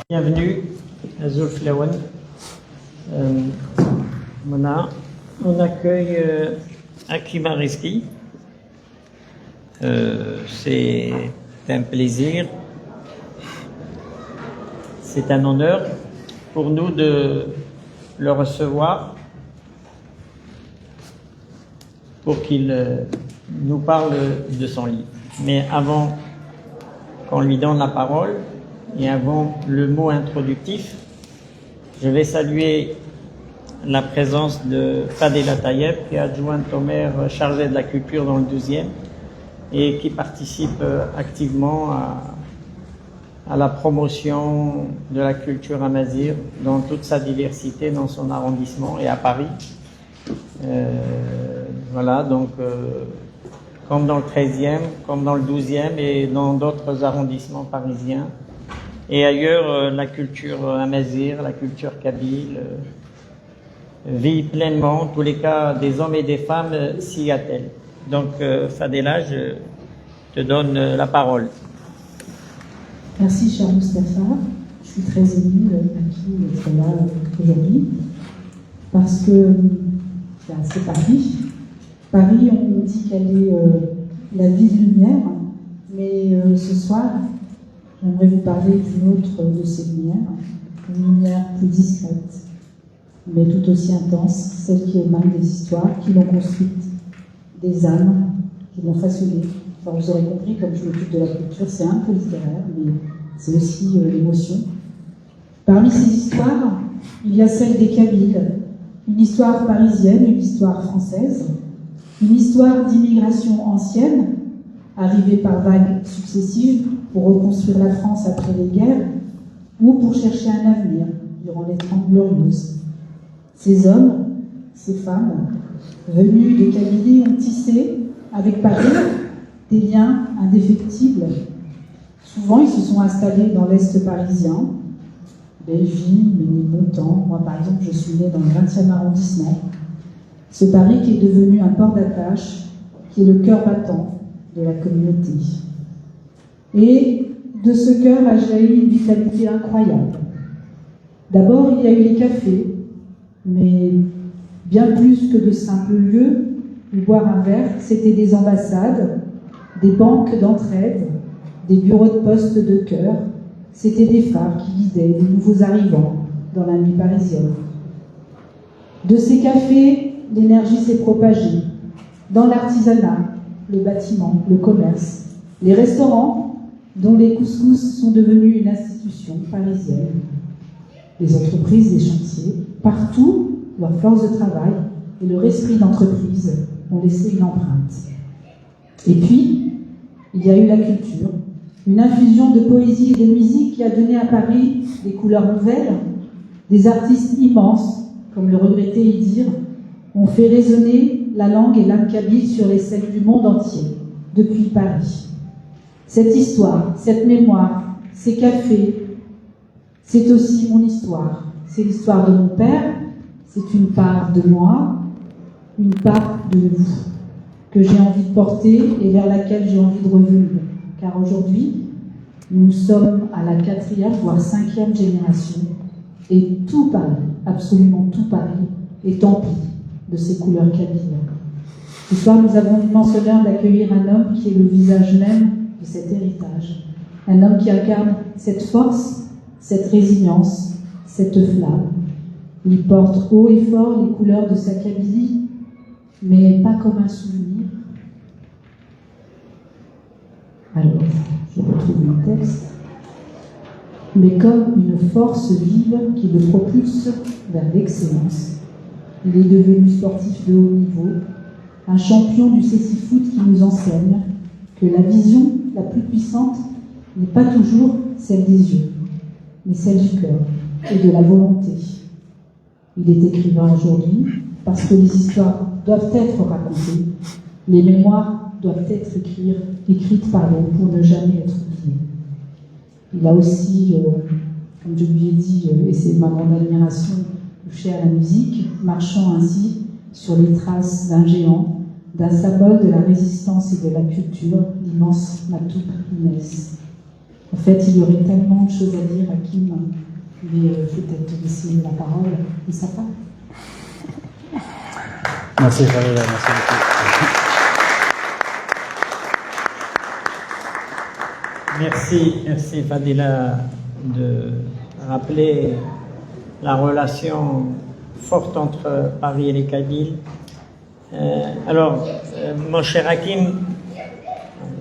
Bienvenue à Zulflawan. Voilà, on accueille Hakim Rizki. C'est un plaisir, c'est un honneur pour nous de le recevoir pour qu'il nous parle de son livre. Mais avant qu'on lui donne la parole et avant le mot introductif, je vais saluer la présence de Fadela Tayeb, qui est adjointe au maire chargée de la culture dans le 12e et qui participe activement à la promotion de la culture amazigh dans toute sa diversité dans son arrondissement et à Paris. Voilà, donc comme dans le 13e, comme dans le 12e et dans d'autres arrondissements parisiens. Et ailleurs, la culture amazigh, la culture kabyle vit pleinement. En tous les cas, des hommes et des femmes s'y attellent. Donc, Fadela, je te donne la parole. Merci, cher Mustapha. Je suis très émue d'être là aujourd'hui parce que c'est Paris. Paris, on dit qu'elle est la ville-lumière, mais ce soir, j'aimerais vous parler d'une autre de ces lumières, une lumière plus discrète, mais tout aussi intense, celle qui émane des histoires qui l'ont construite, des âmes qui l'ont façonnée. Enfin, vous aurez compris, comme je m'occupe de la culture, c'est un peu littéraire, mais c'est aussi l'émotion. Parmi ces histoires, il y a celle des Kabyles, une histoire parisienne, une histoire française, une histoire d'immigration ancienne, arrivée par vagues successives pour reconstruire la France après les guerres ou pour chercher un avenir durant les 30 Glorieuses. Ces hommes, ces femmes, venus de Kabylie, ont tissé avec Paris des liens indéfectibles. Souvent, ils se sont installés dans l'Est parisien, Belleville, Ménilmontant. Moi, par exemple, je suis née dans le 20e arrondissement. Ce Paris qui est devenu un port d'attache, qui est le cœur battant de la communauté. Et de ce cœur a jailli une vitalité incroyable. D'abord, il y a eu les cafés, mais bien plus que de simples lieux où boire un verre, c'était des ambassades, des banques d'entraide, des bureaux de poste de cœur, c'était des phares qui guidaient les nouveaux arrivants dans la nuit parisienne. De ces cafés, l'énergie s'est propagée dans l'artisanat, le bâtiment, le commerce, les restaurants, dont les couscous sont devenus une institution parisienne, les entreprises, les chantiers, partout, leur force de travail et leur esprit d'entreprise ont laissé une empreinte. Et puis, il y a eu la culture, une infusion de poésie et de musique qui a donné à Paris des couleurs nouvelles, des artistes immenses, comme le regrettait Idir, ont fait résonner la langue et l'âme kabyle sur les scènes du monde entier, depuis Paris. Cette histoire, cette mémoire, ces cafés, c'est aussi mon histoire. C'est l'histoire de mon père, c'est une part de moi, une part de vous, que j'ai envie de porter et vers laquelle j'ai envie de revenir. Car aujourd'hui, nous sommes à la 4e, voire 5e génération, et tout Paris, absolument tout Paris, est empli de ces couleurs kabyles. Ce soir, nous avons l'immense honneur d'accueillir un homme qui est le visage même de cet héritage. Un homme qui incarne cette force, cette résilience, cette flamme. Il porte haut et fort les couleurs de sa Kabylie, mais pas comme un souvenir. Alors, je retrouve mon texte. Mais comme une force vive qui le propulse vers l'excellence. Il est devenu sportif de haut niveau, un champion du cécifoot qui nous enseigne que la vision la plus puissante n'est pas toujours celle des yeux, mais celle du cœur et de la volonté. Il est écrivain aujourd'hui parce que les histoires doivent être racontées, les mémoires doivent être écrites pour ne jamais être oubliées. Il a aussi, comme je lui ai dit, et c'est ma grande admiration, touché à la musique, marchant ainsi sur les traces d'un géant, d'un symbole de la résistance et de la culture, l'immense Matoub Inès. En fait, il y aurait tellement de choses à dire à Kim, mais peut-être laisser la parole à sa part. Merci Fadela, merci beaucoup. Merci Fadela de rappeler la relation forte entre Paris et les Kabyles. Alors, mon cher Hakim,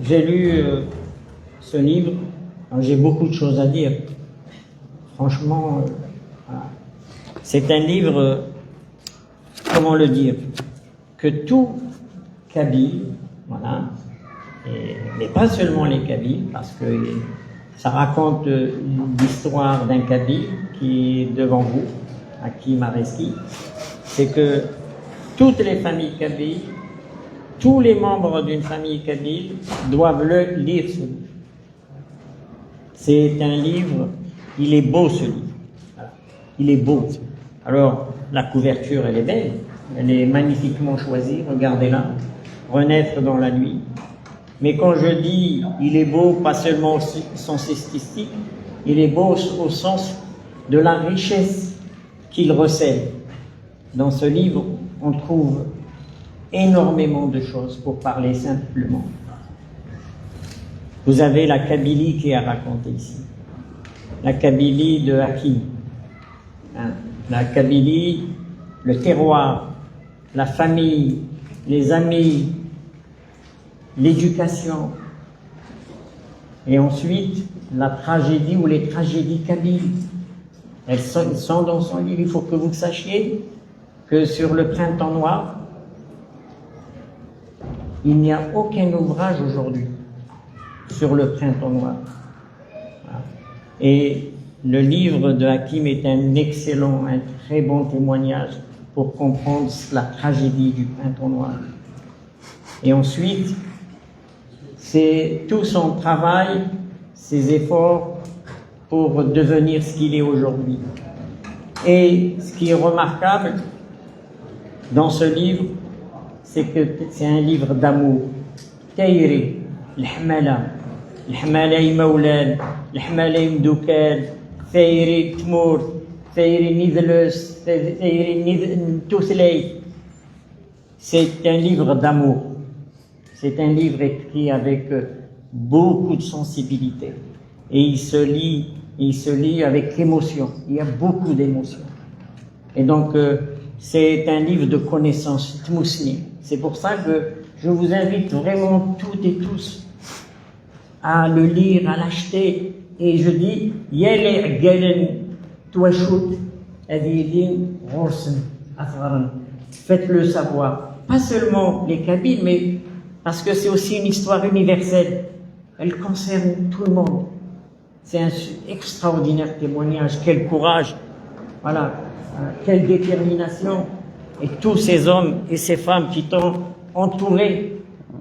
j'ai lu ce livre, j'ai beaucoup de choses à dire. Franchement, voilà. C'est un livre, comment le dire, que tout Kabyle, voilà, mais pas seulement les Kabyles, parce que ça raconte l'histoire d'un Kabyle qui est devant vous, Hakim Areski, c'est que toutes les familles kabyles, tous les membres d'une famille kabyle doivent lire ce livre. C'est un livre, il est beau ce livre. Voilà. Il est beau. Alors, la couverture, elle est belle, elle est magnifiquement choisie, regardez-la, Renaître dans la nuit. Mais quand je dis il est beau, pas seulement au sens esthétique, il est beau au sens de la richesse qu'il recèle. Dans ce livre, on trouve énormément de choses pour parler simplement. Vous avez la Kabylie qui est racontée ici. La Kabylie de Hakim. Hein? La Kabylie, le terroir, la famille, les amis, l'éducation. Et ensuite, la tragédie ou les tragédies kabyles. Elles sont dans son livre. Il faut que vous sachiez que sur le Printemps noir, il n'y a aucun ouvrage aujourd'hui sur le Printemps noir. Et le livre de Hakim est un excellent, un très bon témoignage pour comprendre la tragédie du Printemps noir. Et ensuite, c'est tout son travail, ses efforts pour devenir ce qu'il est aujourd'hui. Et ce qui est remarquable dans ce livre, c'est que c'est un livre d'amour. Tayri, l'hmala imawlan, l'hmala imdoukan, Tayri tmour, Tayri nidlus, Tayri ntouthlay. C'est un livre d'amour. C'est un livre écrit avec beaucoup de sensibilité. Et il se lit avec émotion. Il y a beaucoup d'émotions. Et donc, c'est un livre de connaissances, Tmousni. C'est pour ça que je vous invite vraiment toutes et tous à le lire, à l'acheter. Et je dis, Yale Galen Touachout, Adilin Rorsen, Afran. Faites-le savoir. Pas seulement les Kabyles, mais parce que c'est aussi une histoire universelle. Elle concerne tout le monde. C'est un extraordinaire témoignage. Quel courage. Voilà. Quelle détermination. Et tous ces hommes et ces femmes qui t'ont entouré.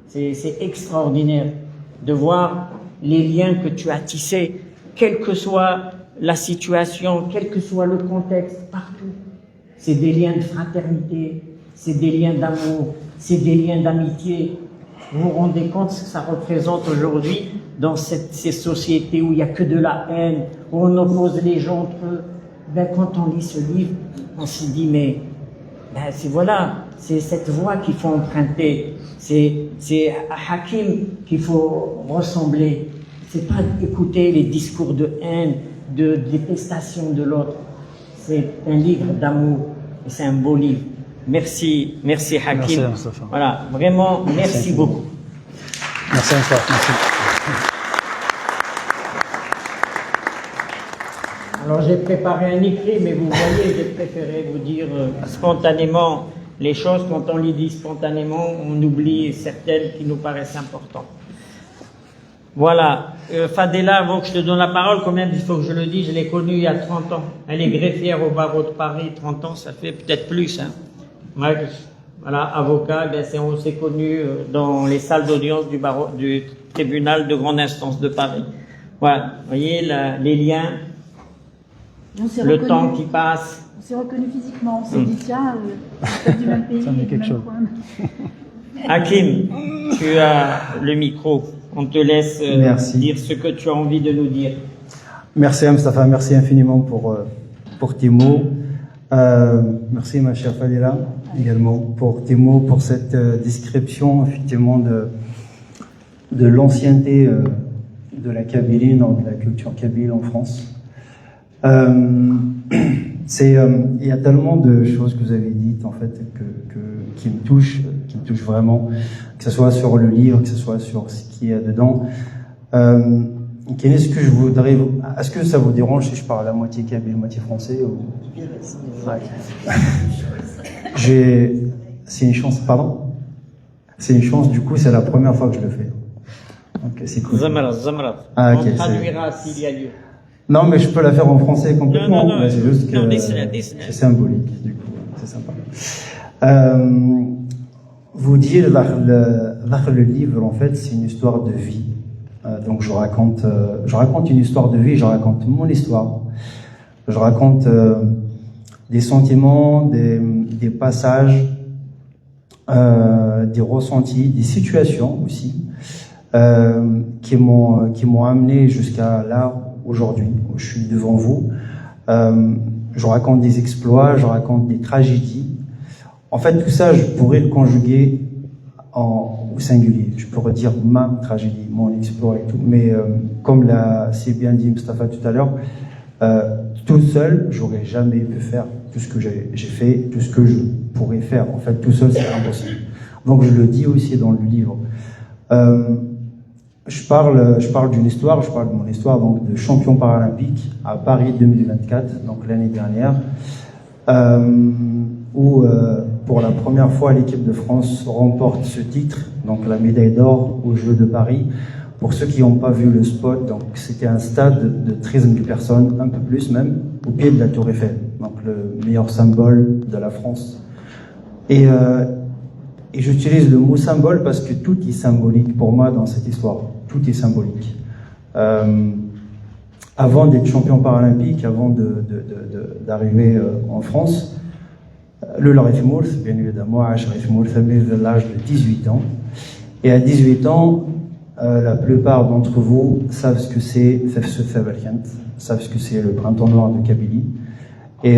C'est extraordinaire de voir les liens que tu as tissés, quelle que soit la situation, quel que soit le contexte, partout. C'est des liens de fraternité, c'est des liens d'amour, c'est des liens d'amitié. Vous vous rendez compte ce que ça représente aujourd'hui dans ces sociétés où il n'y a que de la haine, où on oppose les gens entre eux. Ben, quand on lit ce livre, on se dit, mais ben, c'est cette voie qu'il faut emprunter. C'est à Hakim qu'il faut ressembler. C'est pas écouter les discours de haine, de détestation de l'autre. C'est un livre d'amour et c'est un beau livre. Merci Hakim. Merci, voilà, vraiment, merci beaucoup. Merci encore. Merci. Alors j'ai préparé un écrit, mais vous voyez, j'ai préféré vous dire spontanément les choses. Quand on les dit spontanément, on oublie certaines qui nous paraissent importantes. Voilà, Fadela, avant que je te donne la parole, quand même, il faut que je le dise, je l'ai connue il y a 30 ans. Elle est greffière au barreau de Paris, 30 ans, ça fait peut-être plus. Hein. Voilà, avocat, ben on s'est connus dans les salles d'audience du tribunal de grande instance de Paris. Voilà, vous voyez les liens, le temps qui passe. On s'est reconnus physiquement, on s'est dit tiens, on est du même pays, Ça me dit du quelque même chose. coin. Hakim, tu as le micro. On te laisse Merci. dire ce que tu as envie de nous dire. Merci Mustafa, merci infiniment pour tes mots. Merci ma chère Fadila également pour tes mots, pour cette description effectivement de l'ancienneté de la Kabylie, de la culture kabyle en France. Il y a tellement de choses que vous avez dites en fait qui me touchent vraiment, que ce soit sur le livre, que ce soit sur ce qu'il y a dedans. Est-ce que ça vous dérange si je parle à moitié kabyle, moitié français ou... Ouais. C'est une chance, pardon? C'est une chance, du coup, c'est la première fois que je le fais. Ok, c'est cool. Zamra. Ah, ok, on traduira s'il y a lieu. Non, mais je peux la faire en français complètement. Non, mais c'est juste que c'est symbolique, du coup, c'est sympa. Vous dire, le livre, en fait, c'est une histoire de vie. Donc je raconte une histoire de vie, je raconte mon histoire, je raconte des sentiments, des passages, des ressentis, des situations aussi qui m'ont amené jusqu'à là aujourd'hui où je suis devant vous. Je raconte des exploits, je raconte des tragédies. En fait, tout ça, je pourrais le conjuguer au singulier. Je pourrais dire ma tragédie, mon exploit et tout. Mais comme l'a si bien dit Mustafa tout à l'heure, tout seul, j'aurais jamais pu faire tout ce que j'ai fait, tout ce que je pourrais faire. En fait, tout seul, c'est impossible. Donc, je le dis aussi dans le livre. Je parle d'une histoire, je parle de mon histoire donc de champion paralympique à Paris 2024, donc l'année dernière, où pour la première fois l'équipe de France remporte ce titre, donc la médaille d'or aux Jeux de Paris. Pour ceux qui n'ont pas vu le spot, donc c'était un stade de 13 000 personnes, un peu plus même, au pied de la Tour Eiffel, donc le meilleur symbole de la France. Et j'utilise le mot symbole parce que tout est symbolique pour moi dans cette histoire. Tout est symbolique. Avant d'être champion paralympique, avant d'arriver en France, le Larif Mourth, bien évidemment, à l'âge de 18 ans. Et à 18 ans, la plupart d'entre vous savent ce que c'est, savent ce que c'est le printemps noir de Kabylie. Et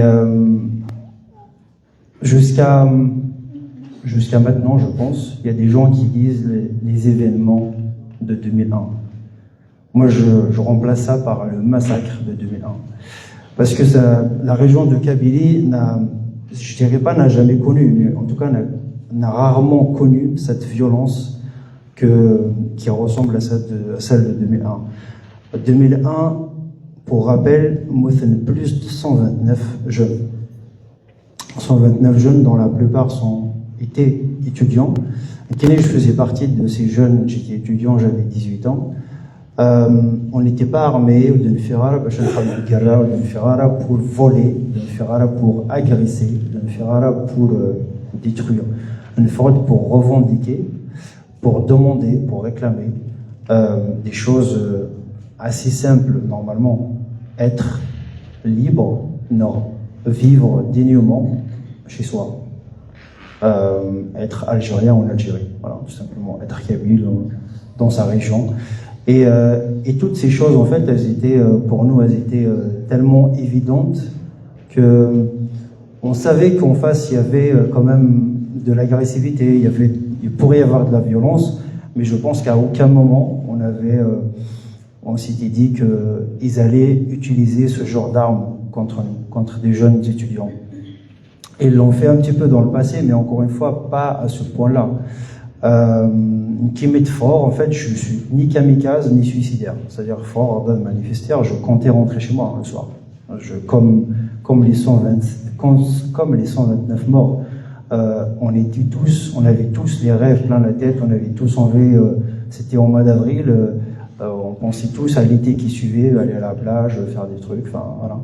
jusqu'à maintenant, je pense, il y a des gens qui disent les événements de 2001. Moi, je remplace ça par le massacre de 2001. Parce que la région de Kabylie je dirais pas n'a jamais connu, mais en tout cas n'a rarement connu cette violence qui ressemble à celle de 2001. 2001, pour rappel, plus de 129 jeunes. 129 jeunes dont la plupart étaient étudiants. Je faisais partie de ces jeunes, j'étais étudiant, j'avais 18 ans. On n'était pas armés d'une ferrara pour voler, d'une ferrara pour agresser, d'une ferrara pour détruire, une ferrara pour revendiquer, pour demander, pour réclamer des choses assez simples normalement. Être libre, non. Vivre dignement chez soi. Être algérien en Algérie, voilà, tout simplement. Être kabyle dans sa région. Et toutes ces choses, en fait, pour nous, elles étaient tellement évidentes que on savait qu'en face, il y avait quand même de l'agressivité, il pourrait y avoir de la violence, mais je pense qu'à aucun moment, on s'était dit qu'ils allaient utiliser ce genre d'armes contre nous, contre des jeunes étudiants. Et ils l'ont fait un petit peu dans le passé, mais encore une fois, pas à ce point-là. Qui m'est fort, en fait, je suis ni kamikaze ni suicidaire. C'est-à-dire fort de manifester, je comptais rentrer chez moi le soir. Comme les 129 morts, on avait tous les rêves plein la tête, on avait tous envie. C'était en mois d'avril, on pensait tous à l'été qui suivait, aller à la plage, faire des trucs. Voilà.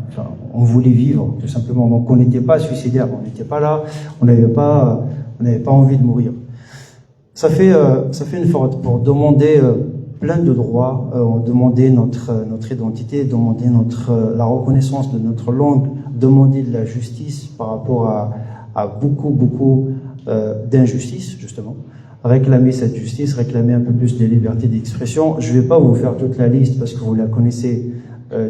On voulait vivre, tout simplement. Donc on n'était pas suicidaire, on n'était pas là, on n'avait pas envie de mourir. Ça fait une forte pour demander plein de droits, demander notre identité, demander la reconnaissance de notre langue, demander de la justice par rapport à beaucoup d'injustices, justement. réclamer cette justice, réclamer un peu plus de liberté d'expression. Je ne vais pas vous faire toute la liste parce que vous la connaissez,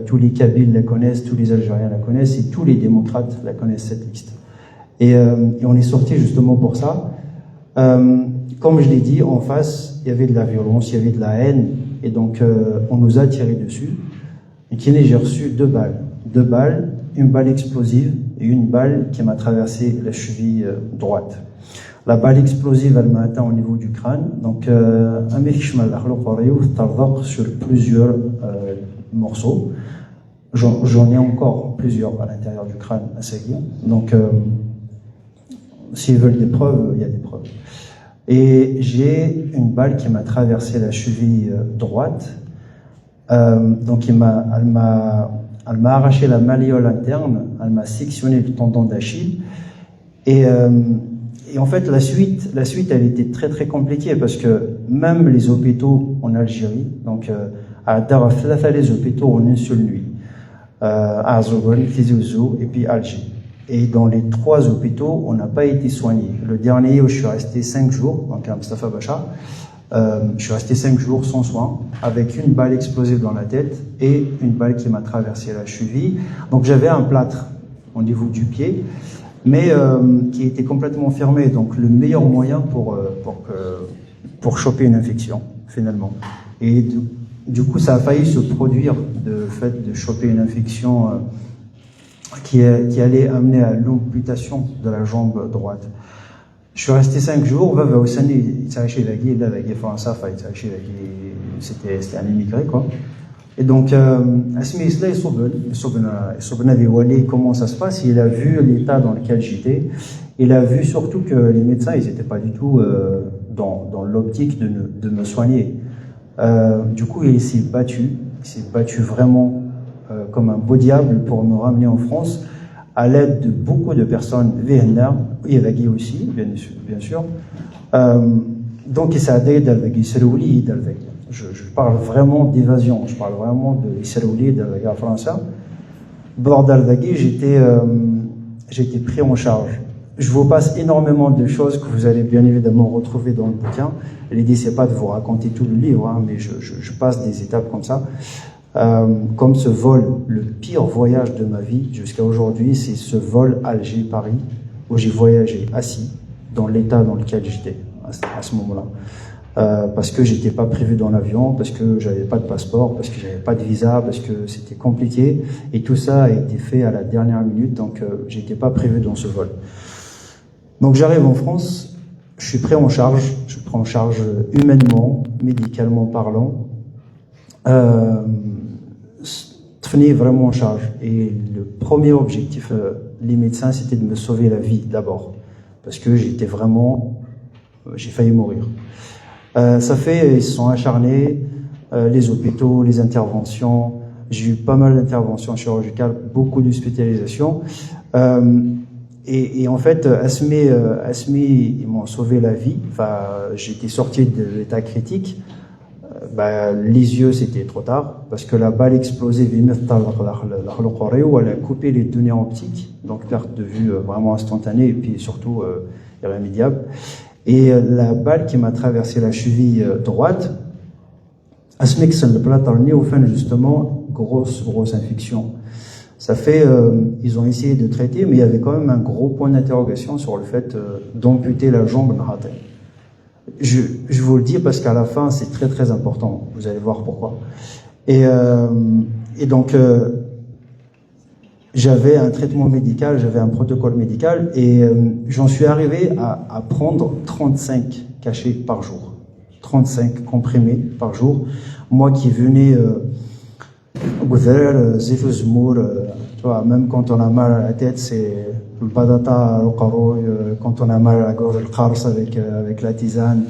tous les Kabyles la connaissent, tous les Algériens la connaissent et tous les démocrates la connaissent, cette liste. Et on est sorti justement pour ça. Comme je l'ai dit, en face, il y avait de la violence, il y avait de la haine, et donc on nous a tiré dessus. Et j'ai reçu 2 balles. 2 balles, une balle explosive et une balle qui m'a traversé la cheville droite. La balle explosive, elle m'a atteint au niveau du crâne, donc un mec sur plusieurs morceaux. J'en ai encore plusieurs à l'intérieur du crâne à saigner. Donc, s'ils veulent des preuves, il y a des preuves. Et j'ai une balle qui m'a traversé la cheville droite. Donc, elle m'a arraché la malléole interne, elle m'a sectionné le tendon d'Achille. Et en fait, la suite, elle était très très compliquée parce que même les hôpitaux en Algérie, donc à Daraf, les hôpitaux en une seule nuit, à Azogon, Tizi Ouzou et puis Alger. Et dans les 3 hôpitaux, on n'a pas été soigné. Le dernier où je suis resté 5 jours, donc à Mustafa Bacha, je suis resté 5 jours sans soin, avec une balle explosive dans la tête et une balle qui m'a traversé la cheville. Donc j'avais un plâtre au niveau du pied, mais qui était complètement fermé. Donc le meilleur moyen pour choper une infection, finalement. Et du coup, ça a failli se produire, le fait de choper une infection qui allait amener à l'amputation de la jambe droite. Je suis resté 5 jours, c'était un immigré, quoi. Et donc, Asmi Isla, comment ça se passe, il a vu l'état dans lequel j'étais, il a vu surtout que les médecins, ils n'étaient pas du tout dans l'optique de me soigner. Du coup, il s'est battu vraiment comme un beau diable pour me ramener en France, à l'aide de beaucoup de personnes VNR, Yavagui aussi, bien sûr. Donc, il s'est aidé d'Alvagui, je parle vraiment d'évasion, je parle vraiment de Issaouli, d'Alvagui en français. Bord d'Alvagui, j'étais pris en charge. Je vous passe énormément de choses que vous allez bien évidemment retrouver dans le bouquin. L'idée, c'est pas de vous raconter tout le livre, hein, mais je passe des étapes comme ça. Comme ce vol, le pire voyage de ma vie jusqu'à aujourd'hui, c'est ce vol Alger-Paris, où j'ai voyagé assis, dans l'état dans lequel j'étais à ce moment-là. Parce que j'étais pas prévu dans l'avion, parce que j'avais pas de passeport, parce que j'avais pas de visa, parce que c'était compliqué. Et tout ça a été fait à la dernière minute, donc j'étais pas prévu dans ce vol. Donc j'arrive en France, je suis pris en charge, je prends en charge humainement, médicalement parlant. Tenez vraiment en charge. Et le premier objectif, les médecins, c'était de me sauver la vie d'abord. Parce que j'ai failli mourir. Ils se sont acharnés, les hôpitaux, les interventions. J'ai eu pas mal d'interventions chirurgicales, beaucoup d'hospitalisations. Et en fait, Asmi, ils m'ont sauvé la vie. Enfin, j'étais sorti de l'état critique. Les yeux, c'était trop tard, parce que la balle explosive, elle a coupé les données optiques, donc perte de vue vraiment instantanée, et puis surtout irrémédiable. Et la balle qui m'a traversé la cheville droite, justement, grosse infection. Ça fait, ils ont essayé de traiter, mais il y avait quand même un gros point d'interrogation sur le fait d'amputer la jambe. Je vous le dis parce qu'à la fin, c'est très très important. Vous allez voir pourquoi. Et donc, j'avais un traitement médical, j'avais un protocole médical, et j'en suis arrivé à prendre 35 cachets par jour. 35 comprimés par jour. Moi qui venais même quand on a mal à la tête, c'est le badata, le qaroui, quand on a mal à la gorge, le qars avec la tisane.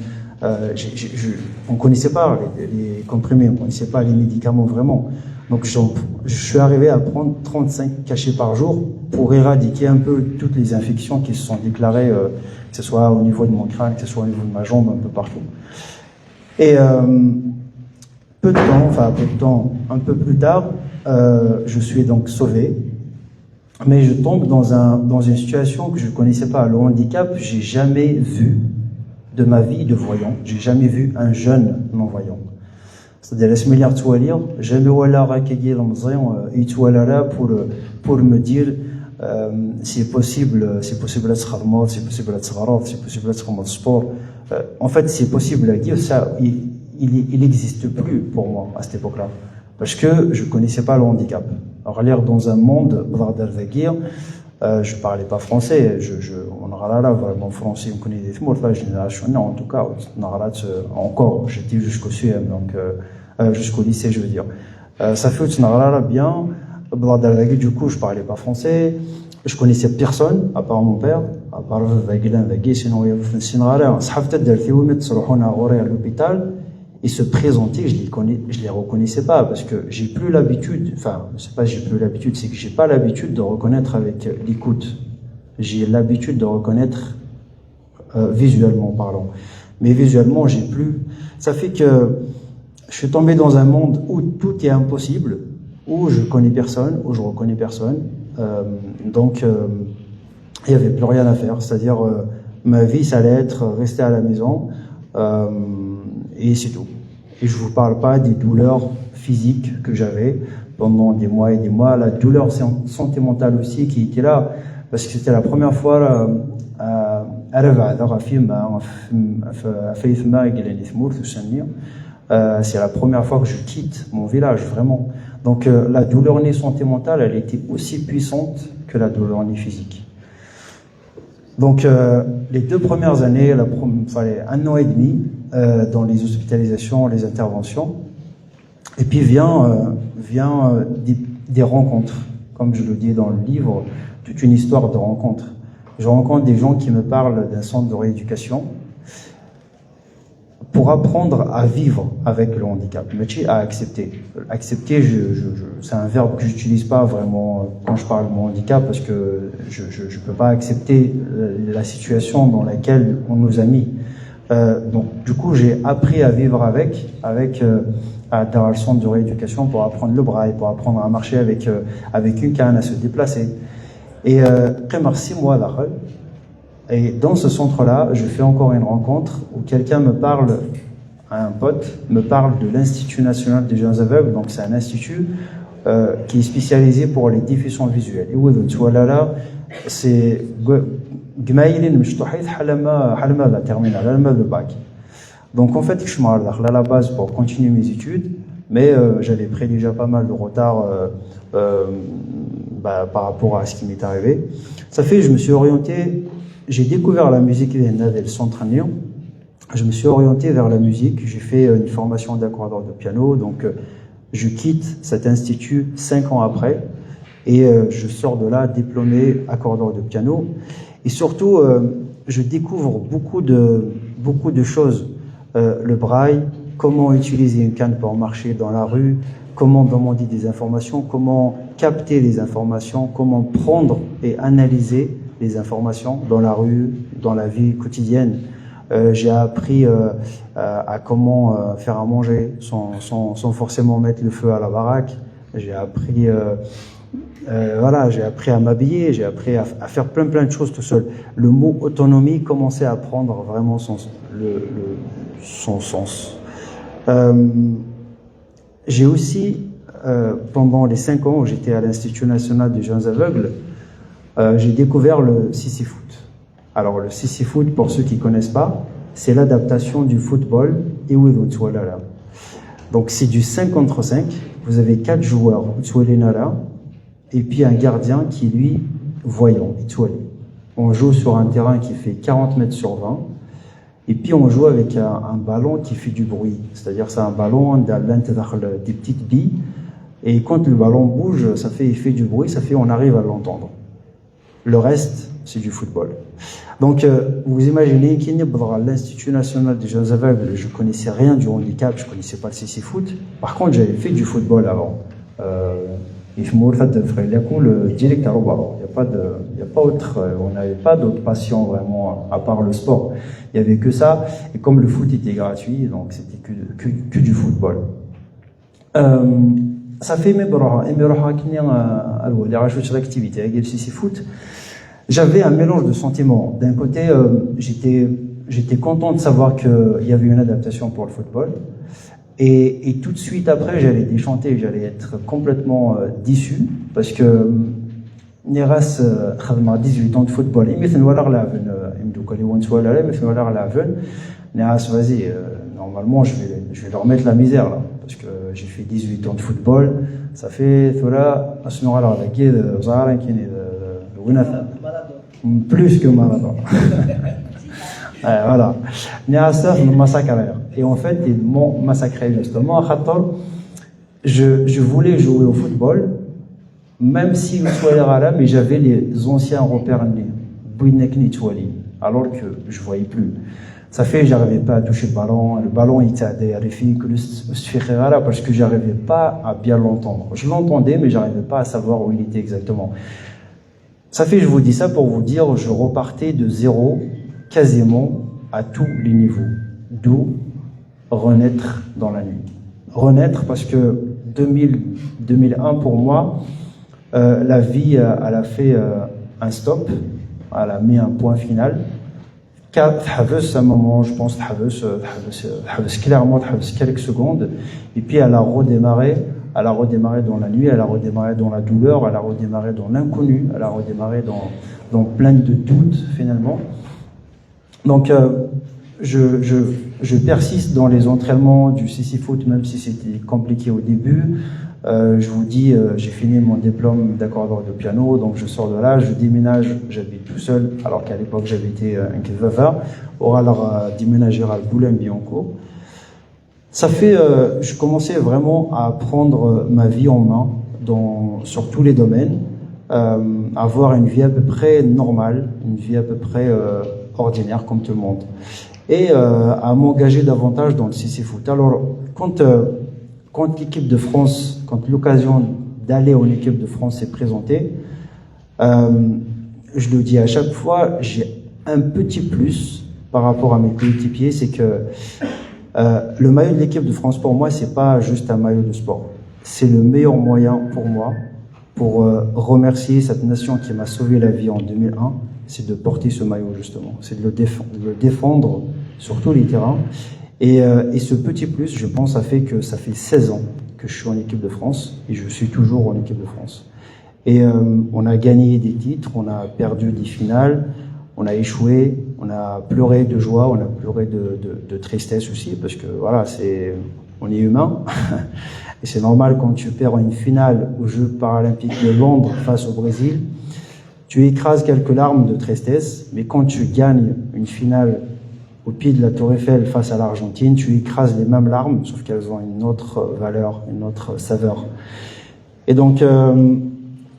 On connaissait pas les comprimés, on connaissait pas les médicaments vraiment. Donc je suis arrivé à prendre 35 cachets par jour pour éradiquer un peu toutes les infections qui se sont déclarées, que ce soit au niveau de mon crâne, que ce soit au niveau de ma jambe, un peu partout. Et peu de temps, un peu plus tard, je suis donc sauvé, mais je tombe dans une situation que je ne connaissais pas. Le handicap, j'ai jamais vu de ma vie de voyant, j'ai jamais vu un jeune non-voyant. C'est-à-dire, laisse-moi lire toilir, jamais voilà raquiller l'amzin, là pour me dire, c'est possible d'être harmonieux, c'est possible d'être garant, c'est possible d'être en sport. En fait, c'est possible à dire ça, il n'existe plus pour moi à cette époque-là. Parce que je connaissais pas le handicap. Alors, lire dans un monde, je parlais pas français, on aura là vraiment français, on connaît des mots, la génération, en tout cas, on aura encore, j'étais jusqu'au CM, donc, jusqu'au lycée, je veux dire. Ça fait que on aura là bien, du coup, je parlais pas français, je connaissais personne, à part mon père, à part sinon, il y a à l'hôpital, et se présenter, je les reconnaissais pas, parce que j'ai plus l'habitude, enfin, c'est pas j'ai plus l'habitude, c'est que j'ai pas l'habitude de reconnaître avec l'écoute. J'ai l'habitude de reconnaître visuellement parlant. Mais visuellement, j'ai plus. Ça fait que je suis tombé dans un monde où tout est impossible, où je connais personne, où je reconnais personne. Donc, il y avait plus rien à faire. C'est-à-dire, ma vie, ça allait être rester à la maison. Et c'est tout. Et je vous parle pas des douleurs physiques que j'avais pendant des mois et des mois, la douleur sentimentale aussi qui était là, parce que c'était la première fois c'est la première fois que je quitte mon village, vraiment. Donc la douleur née sentimentale, elle était aussi puissante que la douleur née physique. Donc les 2 premières années, fallait 1 an et demi dans les hospitalisations, les interventions, et puis vient des rencontres, comme je le dis dans le livre, toute une histoire de rencontres. Je rencontre des gens qui me parlent d'un centre de rééducation pour apprendre à vivre avec le handicap, mais à accepter. Accepter, c'est un verbe que j'utilise pas vraiment quand je parle de mon handicap, parce que je peux pas accepter la situation dans laquelle on nous a mis. Donc, du coup, j'ai appris à vivre dans le centre de rééducation pour apprendre le braille, pour apprendre à marcher avec une canne, à se déplacer. Et, 6 mois d'après, et dans ce centre-là, je fais encore une rencontre où quelqu'un me parle, un pote, me parle de l'Institut National des Jeunes Aveugles. Donc, c'est un institut qui est spécialisé pour les déficients visuels. Et où là, c'est donc en fait je suis à la base pour continuer mes études, mais j'avais pris déjà pas mal de retard par rapport à ce qui m'est arrivé. Ça fait que je me suis orienté, j'ai découvert la musique le centre Nîmes. Je me suis orienté vers la musique, j'ai fait une formation d'accordeur de piano, donc je quitte cet institut 5 ans après et je sors de là diplômé accordeur de piano. Et surtout, je découvre beaucoup de choses. Le braille, comment utiliser une canne pour marcher dans la rue, comment demander des informations, comment capter les informations, comment prendre et analyser les informations dans la rue, dans la vie quotidienne. J'ai appris à comment faire à manger sans forcément mettre le feu à la baraque. J'ai appris à m'habiller, j'ai appris à faire plein de choses tout seul. Le mot autonomie commençait à prendre vraiment son sens. J'ai aussi, pendant les 5 ans où j'étais à l'Institut National des Jeunes Aveugles, j'ai découvert le sissi-foot. Alors le sissi-foot, pour ceux qui ne connaissent pas, c'est l'adaptation du football et donc c'est du 5 contre 5, vous avez 4 joueurs, et puis un gardien qui, lui, voyant, on joue sur un terrain qui fait 40 mètres sur 20, et puis on joue avec un ballon qui fait du bruit. C'est-à-dire c'est un ballon des petites billes, et quand le ballon bouge, ça fait du bruit, on arrive à l'entendre. Le reste, c'est du football. Donc, vous imaginez qu'il n'y a pas à l'Institut National des Jeunes Aveugles, je connaissais rien du handicap, je connaissais pas le sissi-foot. Par contre, j'avais fait du football avant. Et je me le directeur, on n'avait pas d'autre passion vraiment à part le sport. Il n'y avait que ça. Et comme le foot était gratuit, donc c'était que du football. Ça fait l'activité avec le sissi-foot. J'avais un mélange de sentiments. D'un côté, j'étais j'étais content de savoir qu'il y avait une adaptation pour le football. Et tout de suite après, j'allais déchanter, j'allais être complètement déçu, parce que Niras a 18 ans de football. Il me Niras, vas-y, normalement, je vais leur mettre la misère, là, parce que j'ai fait 18 ans de football. Ça fait, plus que Maradona. Voilà. Niras me massacre. Et en fait, ils m'ont massacré justement. Je voulais jouer au football, même si je suis là, mais j'avais les anciens repères, alors que je ne voyais plus. Ça fait que je n'arrivais pas à toucher le ballon il était à des parce que je n'arrivais pas à bien l'entendre. Je l'entendais, mais je n'arrivais pas à savoir où il était exactement. Ça fait que je vous dis ça pour vous dire, je repartais de zéro, quasiment à tous les niveaux. D'où renaître dans la nuit. Renaître parce que 2001 pour moi, la vie, elle a fait un stop, elle a mis un point final. À un moment, je pense, clairement, quelques secondes, et puis elle a redémarré dans la nuit, elle a redémarré dans la douleur, elle a redémarré dans l'inconnu, elle a redémarré dans plein de doutes finalement. Donc je persiste dans les entraînements du CC Foot, même si c'était compliqué au début. Je vous dis, j'ai fini mon diplôme d'accordeur de piano, donc je sors de là, je déménage, j'habite tout seul, alors qu'à l'époque j'habitais un Kevava, alors déménager à Boulogne-Billancourt. Ça fait, je commençais vraiment à prendre ma vie en main sur tous les domaines, avoir une vie à peu près normale, une vie à peu près ordinaire comme tout le monde, et à m'engager davantage dans le CC Foot. Alors, quand l'équipe de France, quand l'occasion d'aller en équipe de France s'est présentée, je le dis à chaque fois, j'ai un petit plus par rapport à mes coéquipiers, c'est que le maillot de l'équipe de France pour moi, c'est pas juste un maillot de sport. C'est le meilleur moyen pour moi pour remercier cette nation qui m'a sauvé la vie en 2001, c'est de porter ce maillot justement, c'est de le défendre sur tous les terrains. Et ce petit plus, je pense, a fait que ça fait 16 ans que je suis en équipe de France et je suis toujours en équipe de France. Et on a gagné des titres, on a perdu des finales, on a échoué, on a pleuré de joie, on a pleuré de tristesse aussi, parce que voilà, on est humain. Et c'est normal quand tu perds une finale aux Jeux paralympiques de Londres face au Brésil, tu écrases quelques larmes de tristesse, mais quand tu gagnes une finale au pied de la Tour Eiffel face à l'Argentine, tu écrases les mêmes larmes, sauf qu'elles ont une autre valeur, une autre saveur. Et donc,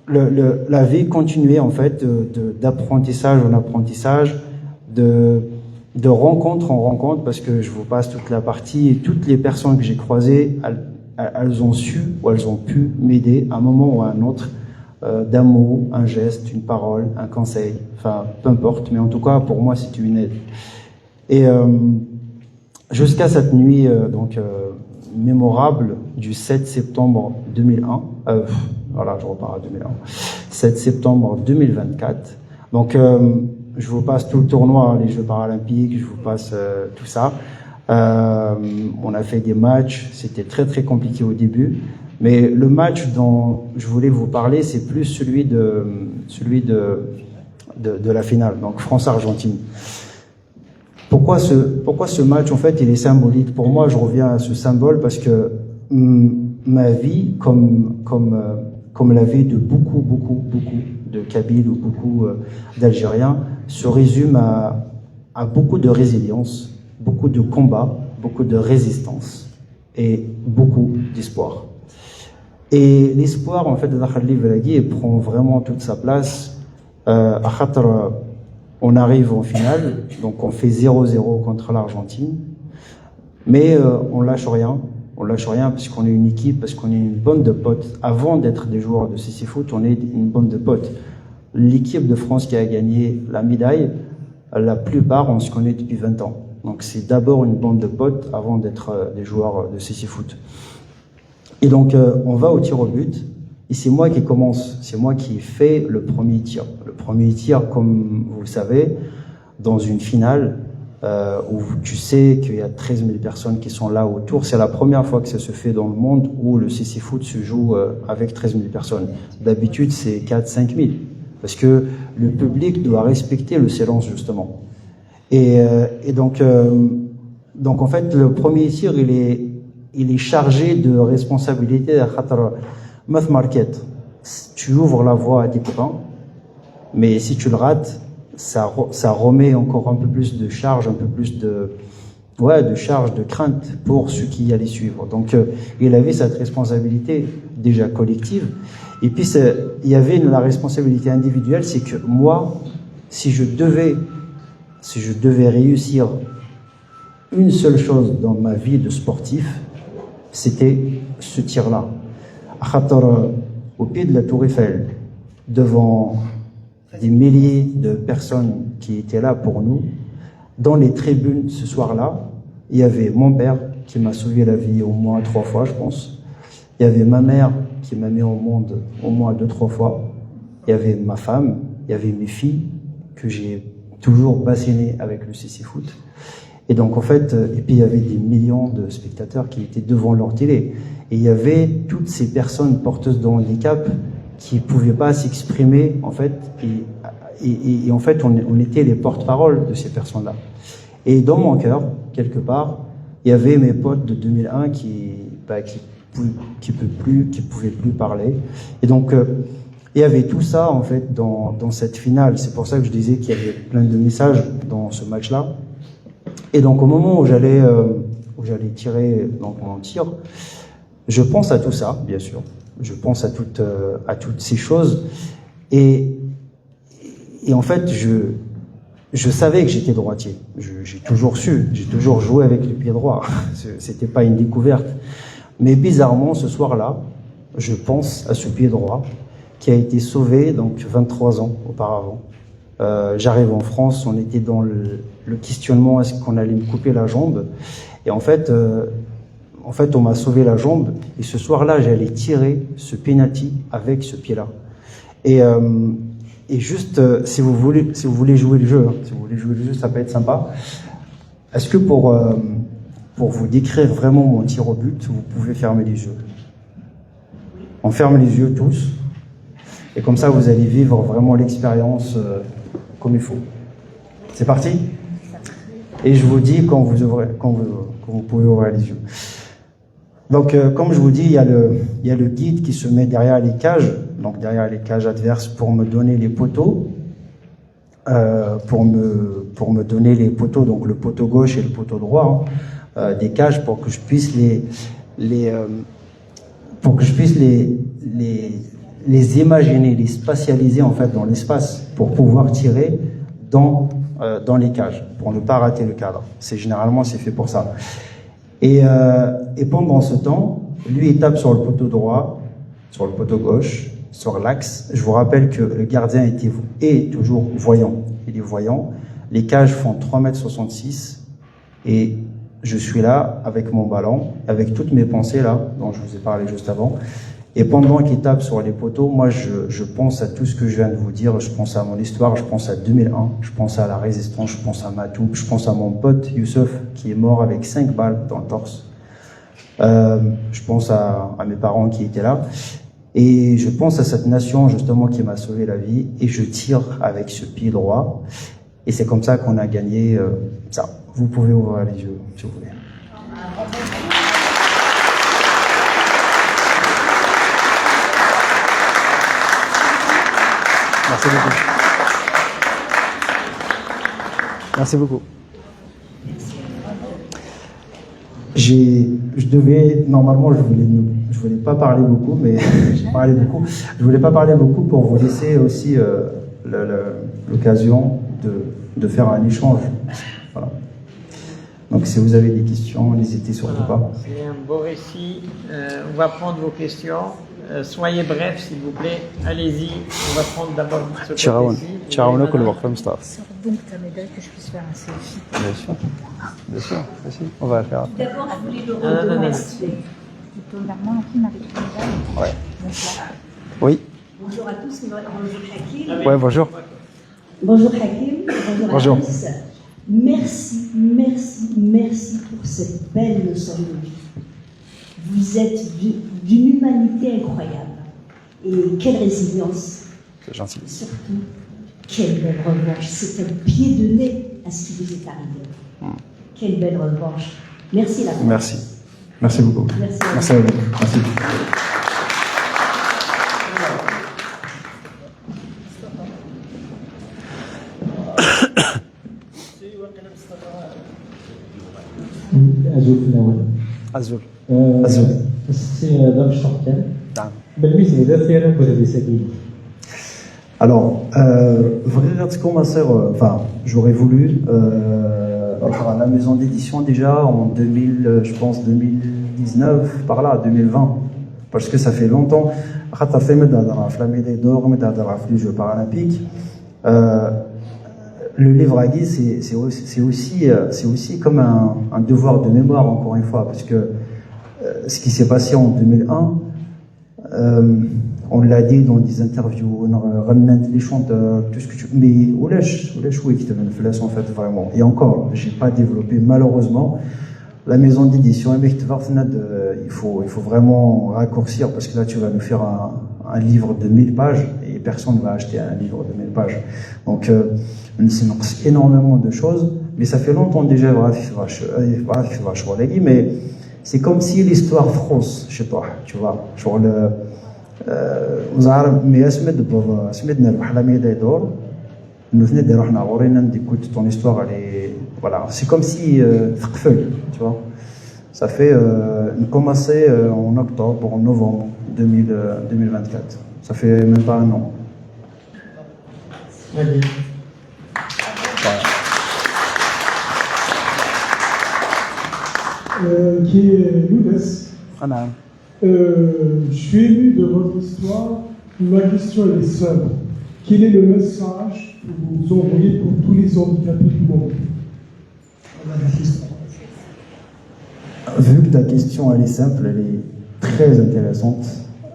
la vie continuait en fait d'apprentissage en apprentissage, de rencontre en rencontre, parce que je vous passe toute la partie, et toutes les personnes que j'ai croisées, elles ont su ou elles ont pu m'aider à un moment ou à un autre, d'un mot, un geste, une parole, un conseil, enfin peu importe, mais en tout cas pour moi c'était une aide. Et jusqu'à cette nuit mémorable du 7 septembre 2001, voilà, je repars à 2001, 7 septembre 2024. Donc, je vous passe tout le tournoi, les Jeux paralympiques, je vous passe tout ça. On a fait des matchs, c'était très très compliqué au début, mais le match dont je voulais vous parler, c'est plus celui de la finale, donc France-Argentine. Pourquoi ce match, en fait, il est symbolique? Pour moi, je reviens à ce symbole parce que ma vie, comme la vie de beaucoup de Kabyles ou beaucoup d'Algériens, se résume à beaucoup de résilience, beaucoup de combats, beaucoup de résistance et beaucoup d'espoir. Et l'espoir, en fait, de Khalil Velagui prend vraiment toute sa place. On arrive en finale, donc on fait 0-0 contre l'Argentine, mais on lâche rien parce qu'on est une équipe, parce qu'on est une bande de potes. Avant d'être des joueurs de CC Foot, on est une bande de potes. L'équipe de France qui a gagné la médaille, la plupart, on se connaît depuis 20 ans. Donc c'est d'abord une bande de potes avant d'être des joueurs de CC Foot. Et donc on va au tir au but. Et c'est moi qui commence, c'est moi qui fais le premier tir. Le premier tir, comme vous le savez, dans une finale, où tu sais qu'il y a 13 000 personnes qui sont là autour. C'est la première fois que ça se fait dans le monde où le CC Foot se joue avec 13 000 personnes. D'habitude, c'est 4-5 000. Parce que le public doit respecter le silence, justement. Et donc, en fait, le premier tir, il est chargé de responsabilité à Khatar Math Market. Tu ouvres la voie à tes copains, mais si tu le rates, ça remet encore un peu plus de charge, un peu plus de charge, de crainte pour ceux qui allaient suivre. Donc, il avait cette responsabilité déjà collective. Et puis, il y avait la responsabilité individuelle, c'est que moi, si je devais réussir une seule chose dans ma vie de sportif, c'était ce tir-là. Au pied de la Tour Eiffel, devant des milliers de personnes qui étaient là pour nous, dans les tribunes ce soir-là, il y avait mon père qui m'a sauvé la vie au moins 3 fois, je pense. Il y avait ma mère qui m'a mis au monde au moins 2-3 fois. Il y avait ma femme, il y avait mes filles que j'ai toujours bassinées avec le CC Foot. Et donc en fait, et puis il y avait des millions de spectateurs qui étaient devant leur télé. Et il y avait toutes ces personnes porteuses de handicap qui pouvaient pas s'exprimer en fait. Et en fait, on était les porte-parole de ces personnes-là. Et dans mon cœur, quelque part, il y avait mes potes de 2001 qui pouvaient plus parler. Et donc, il y avait tout ça, en fait, dans cette finale. C'est pour ça que je disais qu'il y avait plein de messages dans ce match-là. Et donc, au moment où j'allais tirer donc, mon tir, je pense à tout ça, bien sûr. Je pense à toutes ces choses. Et en fait, je savais que j'étais droitier. J'ai toujours su. J'ai toujours joué avec le pied droit. C'était pas une découverte. Mais bizarrement, ce soir-là, je pense à ce pied droit qui a été sauvé donc 23 ans auparavant. J'arrive en France, on était dans le questionnement, est-ce qu'on allait me couper la jambe? Et en fait, on m'a sauvé la jambe. Et ce soir-là, j'allais tirer ce penalty avec ce pied-là. Et juste, si vous voulez jouer le jeu, ça peut être sympa. Est-ce que pour vous décrire vraiment mon tir au but, vous pouvez fermer les yeux? On ferme les yeux tous. Et comme ça, vous allez vivre vraiment l'expérience comme il faut. C'est parti? Et je vous dis quand vous pouvez ouvrir les yeux. Donc, comme je vous dis, il y a le guide qui se met derrière les cages, donc derrière les cages adverses, pour me donner les poteaux, pour me donner les poteaux, donc le poteau gauche et le poteau droit, des cages pour que je puisse les imaginer, les spatialiser en fait dans l'espace pour pouvoir tirer dans les cages, pour ne pas rater le cadre. Généralement c'est fait pour ça. Et pendant ce temps, lui il tape sur le poteau droit, sur le poteau gauche, sur l'axe. Je vous rappelle que le gardien est toujours voyant. Il est voyant. Les cages font 3,66 m et je suis là avec mon ballon, avec toutes mes pensées là, dont je vous ai parlé juste avant. Et pendant qu'il tape sur les poteaux, moi je pense à tout ce que je viens de vous dire. Je pense à mon histoire, je pense à 2001, je pense à la résistance, je pense à Matoub, je pense à mon pote Youssef qui est mort avec 5 balles dans le torse. Je pense à mes parents qui étaient là. Et je pense à cette nation justement qui m'a sauvé la vie. Et je tire avec ce pied droit. Et c'est comme ça qu'on a gagné ça. Vous pouvez ouvrir les yeux si vous voulez. Merci beaucoup. Merci beaucoup. Normalement, je voulais pas parler beaucoup, mais j'ai parlé beaucoup. Je voulais pas parler beaucoup pour vous laisser aussi l'occasion de faire un échange. Voilà. Donc, si vous avez des questions, n'hésitez surtout pas. C'est un beau récit. On va prendre vos questions. Soyez brefs, s'il vous plaît. Allez-y. On va prendre d'abord ce côté-ci. Ciao, on staff. Donc ta médaille que je puisse faire un selfie. Bien sûr, on va le faire. D'abord, je voulais le remercier. Plutôt Bernard qui m'avait fait une médaille. Ouais. Bonsoir. Oui. Bonjour à tous, bonjour Hakim. Ouais, bonjour. Bonjour Hakim, bonjour à tous. Merci, merci, merci pour cette belle leçon de vie. Vous êtes d'une humanité incroyable. Et quelle résilience. C'est gentil. Surtout, quelle belle revanche. C'est un pied de nez à ce qui vous est arrivé. Quelle belle revanche. Merci la France. Merci. Merci beaucoup. Merci. Merci à vous. Merci. أزول في الأول. Azul. أزول. السي دام الشركان نعم. بالنسبة للثيرة ولا لساكين. Alors, vraiment, enfin, j'aurais voulu à la maison d'édition déjà en 2000, je pense 2019, par là, 2020, parce que ça fait longtemps. Quand fait la médaille d'or, les Jeux paralympiques, le livre à Guy, c'est aussi comme un devoir de mémoire, encore une fois, parce que ce qui s'est passé en 2001, on l'a dit dans des interviews, les chanteurs, tout ce que tu... Mais oui, qui te en fait, vraiment. Et encore, j'ai pas développé, malheureusement, la maison d'édition. Il faut vraiment raccourcir, parce que là, tu vas nous faire un livre de 1000 pages, et personne ne va acheter un livre de 1000 pages. Donc, c'est énormément de choses, mais ça fait longtemps déjà, mais c'est comme si l'histoire France, je sais pas, tu vois, sur le... mais la médaille d'or, nous d'écouter ton histoire, voilà, c'est comme si tu vois, ça fait commencé en octobre, en novembre 2024, ça fait même pas un an. Allez. Qui est Lounès. نعم. Je suis ému de votre histoire. Ma question elle est simple. Quel est le message que vous envoyez pour tous les handicapés du monde? Vu que ta question elle est simple, elle est très intéressante,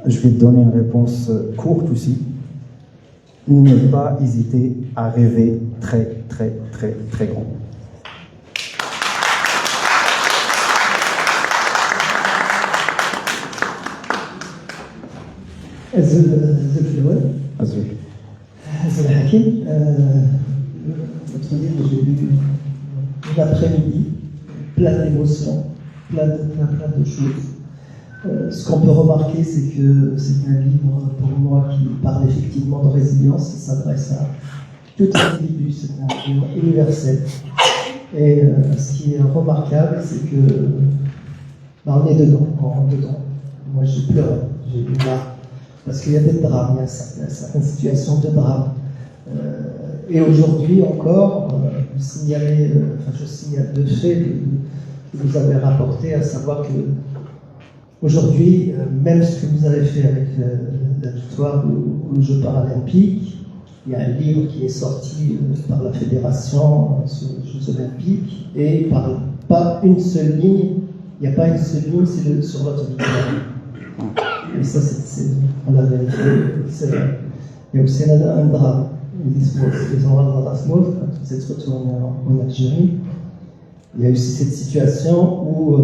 je vais te donner une réponse courte aussi. Ne pas hésiter à rêver très très très très grand. أزل في الأول. أزل. أزل Hakim. L'autre livre, j'ai lu l'après-midi, plein d'émotions, plein de choses. Ce qu'on peut remarquer, c'est que c'est un livre pour moi qui parle effectivement de résilience, qui s'adresse à tout individu, c'est un livre universel. Et ce qui est remarquable, c'est que on est dedans, on rentre dedans. Moi j'ai pleuré, j'ai eu marre. Parce qu'il y a des drames, il y a certaines situations de drame. Et aujourd'hui encore, je signale deux faits que vous avez rapportés, à savoir que aujourd'hui, même ce que vous avez fait avec la victoire aux Jeux paralympiques, il y a un livre qui est sorti par la fédération sur les Jeux olympiques, et par pas une seule ligne, il n'y a pas une seule ligne, c'est sur votre victoire. Et ça, c'est la vérité, c'est vrai. Il y a aussi un drame. Les orales d'Erasmus, quand vous êtes retourné en Algérie, il y a aussi cette situation où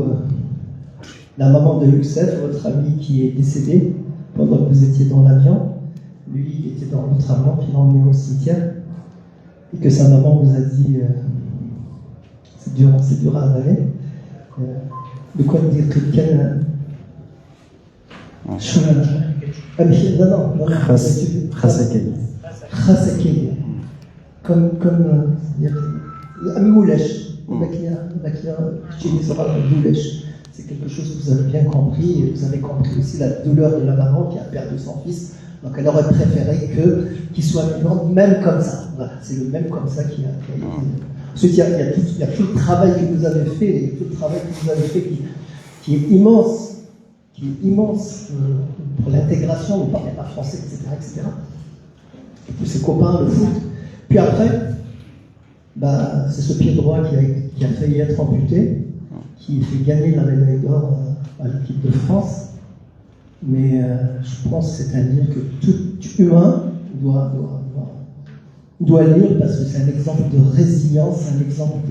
la maman de Youssef, votre ami qui est décédé pendant que vous étiez dans l'avion, lui, il était dans l'autre avion, puis il l'a emmené au cimetière, et que sa maman vous a dit c'est dur à avaler. De quoi dire que quel. Non. Khasakei. Comme un moulèche. C'est quelque chose que vous avez bien compris, et vous avez compris aussi la douleur de la maman qui a perdu son fils. Donc elle aurait préféré qu'il soit vivant, même comme ça. Voilà, c'est le même comme ça qui a été. Ensuite, il y a tout le travail que vous avez fait, qui est immense. Pour l'intégration, vous ne parlez pas français, etc. Et puis ses copains, le foot. Puis après, c'est ce pied droit qui a failli être amputé, qui fait gagner la médaille d'or à l'équipe de France. Mais je pense que c'est un livre que tout humain doit doit lire parce que c'est un exemple de résilience, un exemple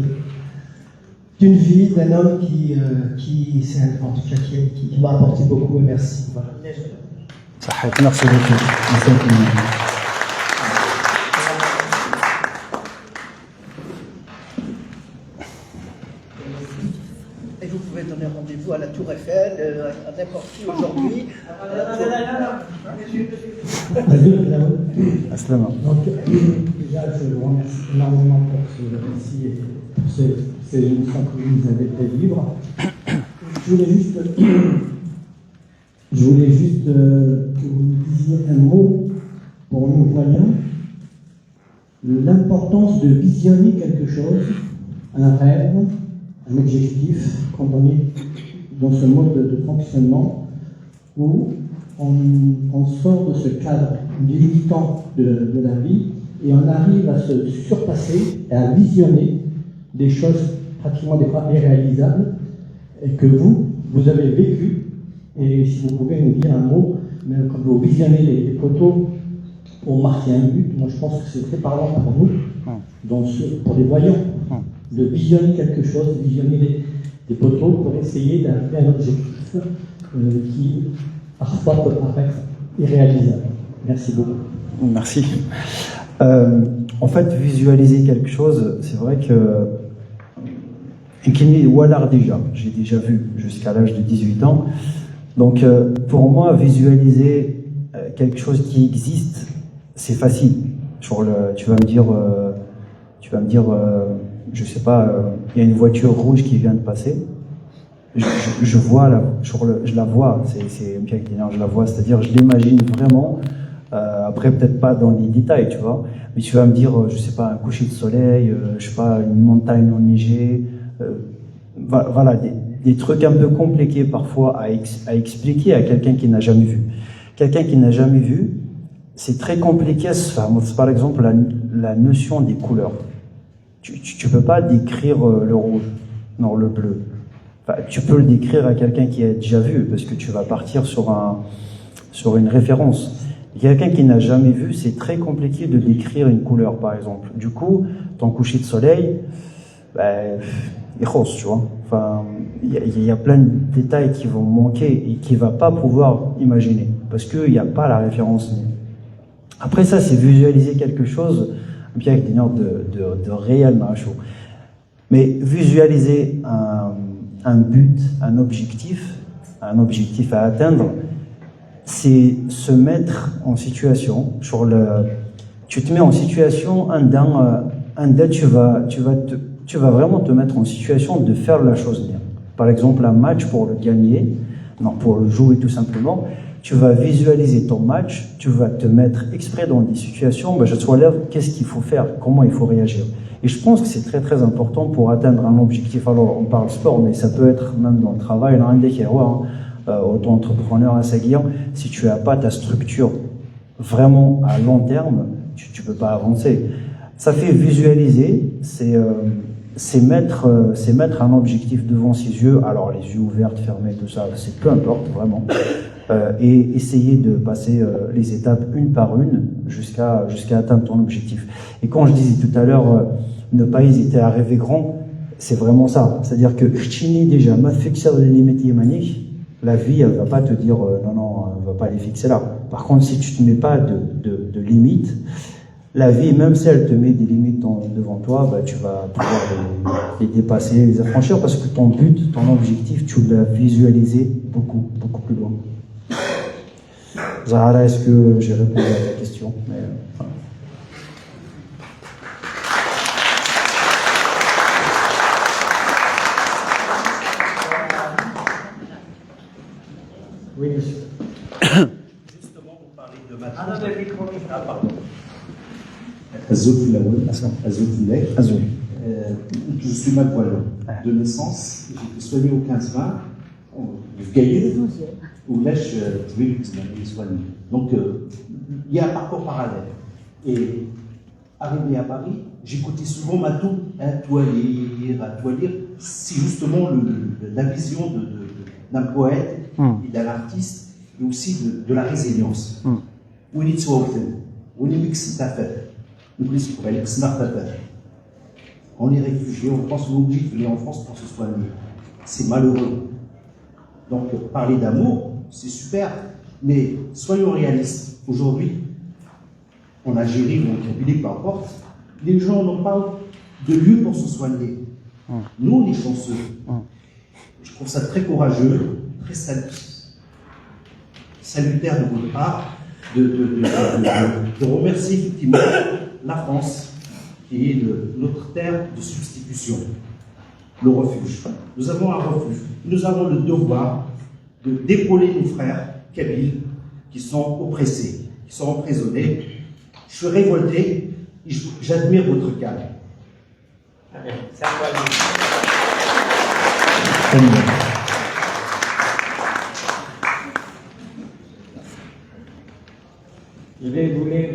d'une vie, d'un homme qui en tout cas, qui m'a apporté beaucoup. Et merci. Voilà. Merci beaucoup. Merci infiniment. Et vous pouvez donner rendez-vous à la Tour Eiffel, à n'importe qui aujourd'hui. Donc, déjà, je vous remercie énormément pour ce récit et pour ces émissions que vous nous avez fait vivre. Je voulais juste que vous nous disiez un mot pour nous voyants, l'importance de visionner quelque chose, un rêve, un objectif, quand on est dans ce mode de fonctionnement où on sort de ce cadre limitant de la vie et on arrive à se surpasser et à visionner des choses pratiquement des fois irréalisables et que vous avez vécu. Et si vous pouvez nous dire un mot, même quand vous visionnez les photos pour marquer un but, moi je pense que c'est très parlant pour nous, pour les voyants, de visionner quelque chose, visionner des photos pour essayer d'arriver à un objectif qui parfois peut paraître irréalisable. Merci beaucoup. Merci. En fait, visualiser quelque chose, c'est vrai que j'ai déjà vu jusqu'à l'âge de 18 ans. Donc, pour moi, visualiser quelque chose qui existe, c'est facile. Tu vas me dire, je sais pas, il y a une voiture rouge qui vient de passer. Je la vois, je la vois, c'est-à-dire je l'imagine vraiment. Après, peut-être pas dans les détails, tu vois, mais tu vas me dire, je sais pas, un coucher de soleil, je sais pas, une montagne enneigée, voilà, des trucs un peu compliqués parfois à expliquer à quelqu'un qui n'a jamais vu. Quelqu'un qui n'a jamais vu, c'est très compliqué. Par exemple, la notion des couleurs. Tu peux pas décrire le rouge, non, le bleu. Enfin, tu peux le décrire à quelqu'un qui a déjà vu, parce que tu vas partir sur une référence. Quelqu'un qui n'a jamais vu, c'est très compliqué de décrire une couleur, par exemple. Du coup, ton coucher de soleil, il rose, tu vois. Enfin, il y a plein de détails qui vont manquer et qu'il ne va pas pouvoir imaginer, parce qu'il n'y a pas la référence. Après ça, c'est visualiser quelque chose, bien avec des normes de réel macho. Mais visualiser un but, un objectif à atteindre, c'est se mettre en situation, tu te mets en situation, tu vas vraiment te mettre en situation de faire la chose bien. Par exemple, un match pour le gagner, non, pour le jouer tout simplement, tu vas visualiser ton match, tu vas te mettre exprès dans des situations, je te relève, qu'est-ce qu'il faut faire, comment il faut réagir. Et je pense que c'est très très important pour atteindre un objectif. Alors, on parle sport, mais ça peut être même dans le travail, auto-entrepreneur à Saguian, si tu n'as pas ta structure vraiment à long terme, tu ne peux pas avancer. Ça fait visualiser, c'est mettre un objectif devant ses yeux, alors les yeux ouverts, fermés, tout ça, c'est peu importe vraiment, et essayer de passer les étapes une par une jusqu'à atteindre ton objectif. Et quand je disais tout à l'heure, ne pas hésiter à rêver grand, c'est vraiment ça. C'est-à-dire que déjà, ma fixer les limites yémaniques, la vie, elle va pas te dire non, elle va pas les fixer là. Par contre, si tu te mets pas de limites, la vie, même si elle te met des limites devant toi, tu vas pouvoir les dépasser, les affranchir, parce que ton but, ton objectif, tu l'as visualisé beaucoup, beaucoup plus loin. Zahara, est-ce que j'ai répondu à ta question? Oui, monsieur. Justement, vous parlez de mathématiques. Ah, pardon. Je suis malvoyant de naissance. J'ai été soigné au 15-20, au Gaïr, où là je suis soigné. Donc, il y a un parcours parallèle. Et arrivé à Paris, j'écoutais souvent Matou, à toi lire. C'est justement la vision d'un poète et d'un artiste, et aussi de la résilience. On est soit où on est mix d'affaires. نقولش عليك سمعت تاتا. On est réfugiés, on pense qu'on est obligé de venir en France pour se soigner. C'est malheureux. Donc parler d'amour, c'est super, mais soyons réalistes. Aujourd'hui, en Algérie ou en Kabylie, peu importe, les gens n'ont pas de lieu pour se soigner. Nous, on est chanceux. Je trouve ça très courageux, très salutaire de votre part, de remercier effectivement la France, qui est notre terre de substitution, le refuge. Nous avons un refuge. Nous avons le devoir d'épauler nos frères kabyles qui sont oppressés, qui sont emprisonnés. Je suis révolté et j'admire votre calme. Je vais vous lire,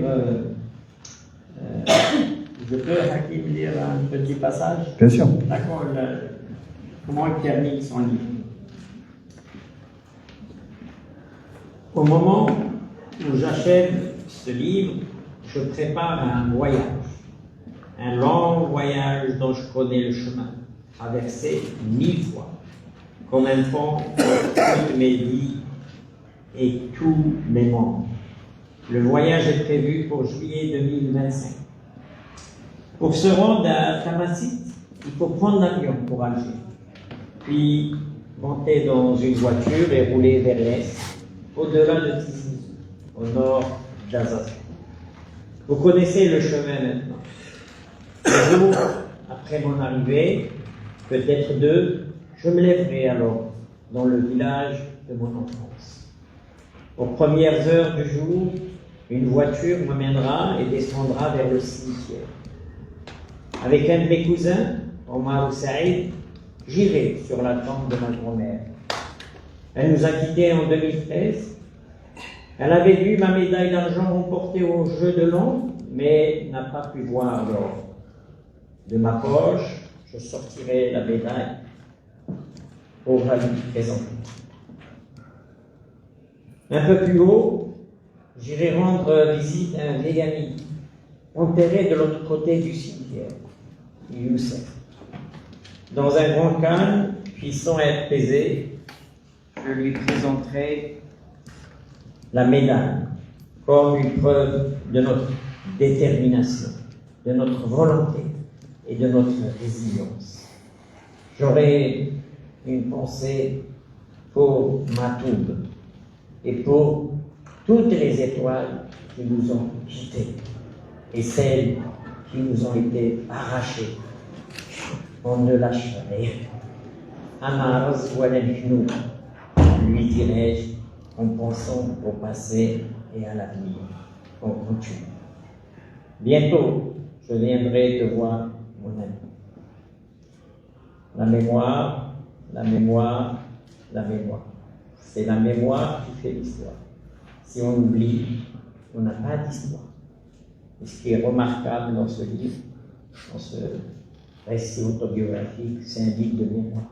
je peux, Hakim, lire un petit passage? Bien sûr. D'accord, comment il termine son livre. Au moment où j'achève ce livre, je prépare un voyage, un long voyage dont je connais le chemin, traversé 1000 fois, comme un pont pour toutes mes vies et tous mes membres. Le voyage est prévu pour juillet 2025. Pour se rendre à Tamasit, il faut prendre l'avion pour Alger, puis monter dans une voiture et rouler vers l'est, au-delà de Tizi, au nord d'Azaz. Vous connaissez le chemin maintenant. Un jour après mon arrivée, peut-être deux, je me lèverai alors dans le village de mon enfance. Aux premières heures du jour, une voiture m'amènera et descendra vers le cimetière. Avec un de mes cousins, Omar Saïd, j'irai sur la tombe de ma grand-mère. Elle nous a quittés en 2013. Elle avait vu ma médaille d'argent remportée au jeu de Londres, mais n'a pas pu voir l'or. De ma poche, je sortirai la médaille pour la lui présenter. Un peu plus haut, j'irai rendre visite à un vieil ami, enterré de l'autre côté du cimetière, Youssef. Dans un grand calme, puis sans être pesé, je lui présenterai la médaille comme une preuve de notre détermination, de notre volonté et de notre résilience. J'aurai une pensée pour Matoub et pour toutes les étoiles qui nous ont quittés et celles qui nous ont été arrachées. On ne lâche rien. Amaraz Walel, lui dirai-je en pensant au passé et à l'avenir. On continue. Bientôt, je viendrai te voir, mon ami. La mémoire, la mémoire, la mémoire. C'est la mémoire qui fait l'histoire. Si on oublie, on n'a pas d'histoire. Et ce qui est remarquable dans ce livre, dans ce récit autobiographique, c'est un livre de mémoire.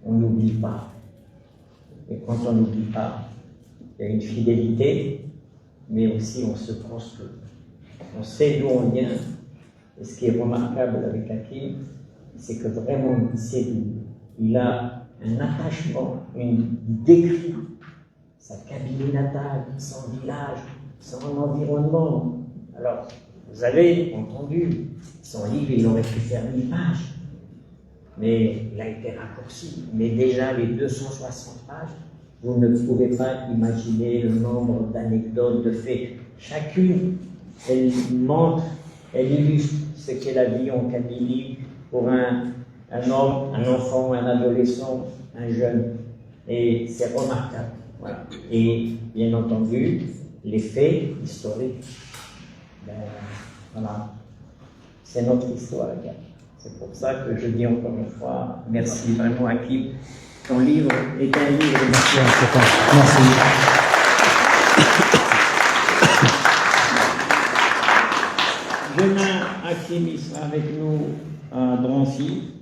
On n'oublie pas. Et quand on n'oublie pas, il y a une fidélité, mais aussi on se construit. On sait d'où on vient. Et ce qui est remarquable avec Hakim, c'est que vraiment il sait d'où. Il a un attachement, il décrit sa Kabylie natale, son village, son environnement. Alors, vous avez entendu, son livre, il aurait pu faire 1000 pages, mais il a été raccourci. Mais déjà, les 260 pages, vous ne pouvez pas imaginer le nombre d'anecdotes, de faits. Chacune, elle montre, elle illustre ce qu'est la vie en Kabylie pour un homme, un enfant, un adolescent, un jeune. Et c'est remarquable. Voilà. Et bien entendu, les faits historiques, ben, voilà, c'est notre histoire. C'est pour ça que je dis encore une fois, merci vraiment Hakim. Ton livre est un livre. Merci. Merci. Demain, Hakim il sera avec nous à Drancy.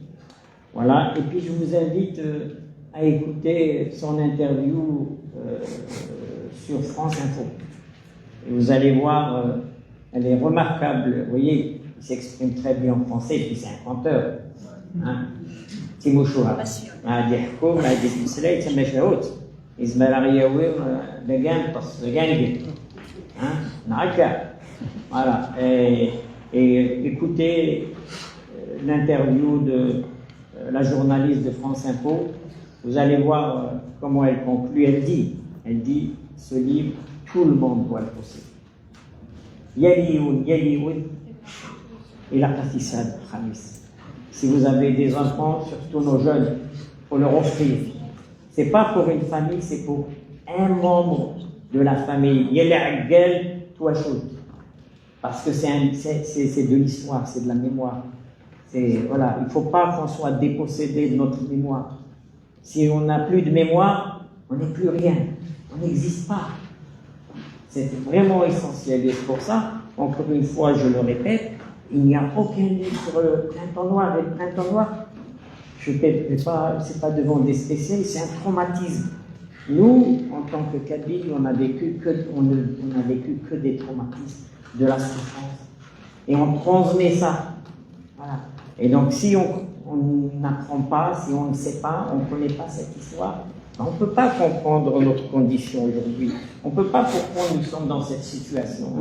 Voilà. Et puis je vous invite à écouter son interview sur France Info. Et vous allez voir elle est remarquable. Vous voyez, il s'exprime très bien en français, et puis c'est un conteur. تيموشوها غادي يحكوا ما غادي تمسلا يتم شهوت إزمالا غياوي لقان طص لقان نعكا voilà et écoutez l'interview de la journaliste de France Info, vous allez voir comment elle conclut. Elle dit ce livre tout le monde doit le posséder. Yalioun et la Qatisad Khamis. Si vous avez des enfants, surtout nos jeunes, il faut leur offrir. C'est pas pour une famille, c'est pour un membre de la famille. Parce que c'est de l'histoire, c'est de la mémoire. Voilà, il ne faut pas qu'on soit dépossédé de notre mémoire. Si on n'a plus de mémoire, on n'est plus rien. On n'existe pas. C'est vraiment essentiel. Et c'est pour ça, encore une fois, je le répète, il n'y a aucun livre sur le printemps noir. Et le printemps noir, c'est pas devant des spécialistes, c'est un traumatisme. Nous, en tant que Kabyles, on n'a vécu que des traumatismes, de la souffrance. Et on transmet ça. Voilà. Et donc, si on n'apprend pas, si on ne sait pas, on ne connaît pas cette histoire, on ne peut pas comprendre notre condition aujourd'hui. On ne peut pas pourquoi nous sommes dans cette situation.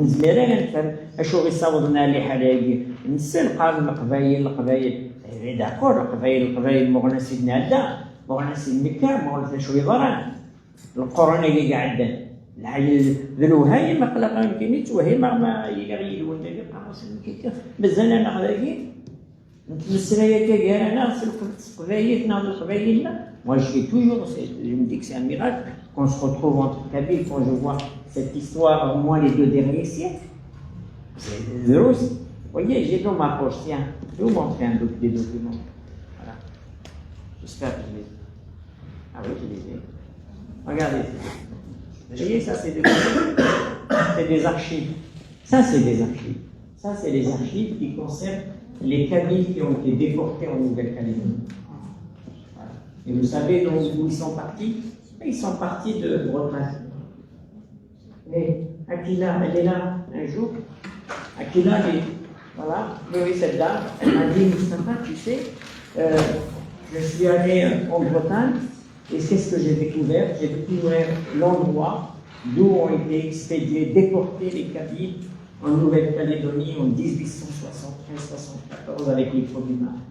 Moi, je fais toujours, je me dis que c'est un miracle qu'on se retrouve entre Kabyles quand je vois cette histoire, au moins les 2 derniers siècles. C'est drôle. Vous voyez, j'ai dans ma poche, tiens, je vais vous montrer des documents. Voilà. J'espère que je les ai. Ah oui, je les ai. Regardez. Vous voyez, ça, c'est des archives. Ça, c'est des archives. Ça, c'est les archives qui concernent les Kabyles qui ont été déportés en Nouvelle-Calédonie. Et vous savez d'où ils sont partis? Ils sont partis de Bretagne. Mais Akila, elle est là un jour. Akila, voilà, oui, cette dame, elle m'a dit, Moustapha, tu sais, je suis allé en Bretagne, et qu'est-ce que j'ai découvert? J'ai découvert l'endroit d'où ont été expédiés, déportés les Kabyles en Nouvelle-Calédonie en 1873-74 avec les premiers marins.